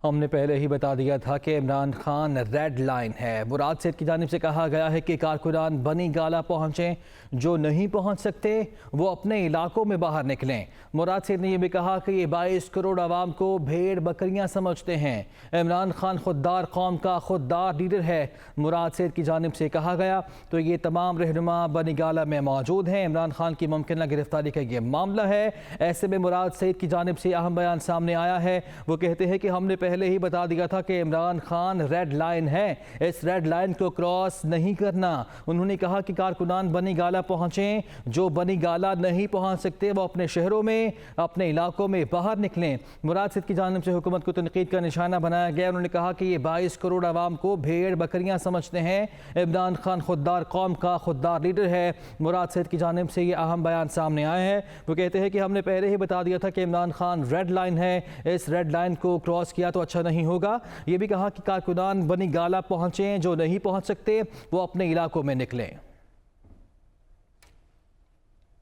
ہم نے پہلے ہی بتا دیا تھا کہ عمران خان ریڈ لائن ہے۔ مراد سید کی جانب سے کہا گیا ہے کہ کارکنان بنی گالہ پہنچیں، جو نہیں پہنچ سکتے وہ اپنے علاقوں میں باہر نکلیں۔ مراد سید نے یہ بھی کہا کہ یہ 22 کروڑ عوام کو بھیڑ بکریاں سمجھتے ہیں۔ عمران خان خوددار قوم کا خوددار لیڈر ہے، مراد سید کی جانب سے کہا گیا۔ تو یہ تمام رہنما بنی گالہ میں موجود ہیں۔ عمران خان کی ممکنہ گرفتاری کا یہ معاملہ ہے۔ ایسے میں مراد سید کی جانب سے اہم بیان سامنے آیا ہے۔ وہ کہتے ہیں کہ ہم نے پہلے ہی بتا دیا تھا کہ عمران خان ریڈ لائن ہے، اس ریڈ لائن کو کراس نہیں کرنا۔ انہوں نے کہا کہ کارکنان بنی گالہ پہنچیں، جو بنی گالہ نہیں پہنچ سکتے وہ اپنے شہروں میں، اپنے علاقوں میں باہر نکلیں۔ مراد سید کی جانب سے حکومت کو تنقید کا نشانہ بنایا گیا۔ انہوں نے کہا کہ یہ 22 کروڑ عوام کو بھیڑ بکریاں سمجھتے ہیں۔ عمران خان خوددار قوم کا خوددار لیڈر ہے۔ مراد سید کی جانب سے یہ اہم بیان سامنے آئے ہیں۔ وہ کہتے ہیں کہ ہم نے پہلے ہی بتا دیا تھا کہ عمران خان ریڈ لائن ہے، اس ریڈ لائن کو کراس کیا تو اچھا نہیں ہوگا۔ یہ بھی کہا کہ کارکنان بنی گالہ پہنچیں، جو نہیں پہنچ سکتے وہ اپنے علاقوں میں نکلیں۔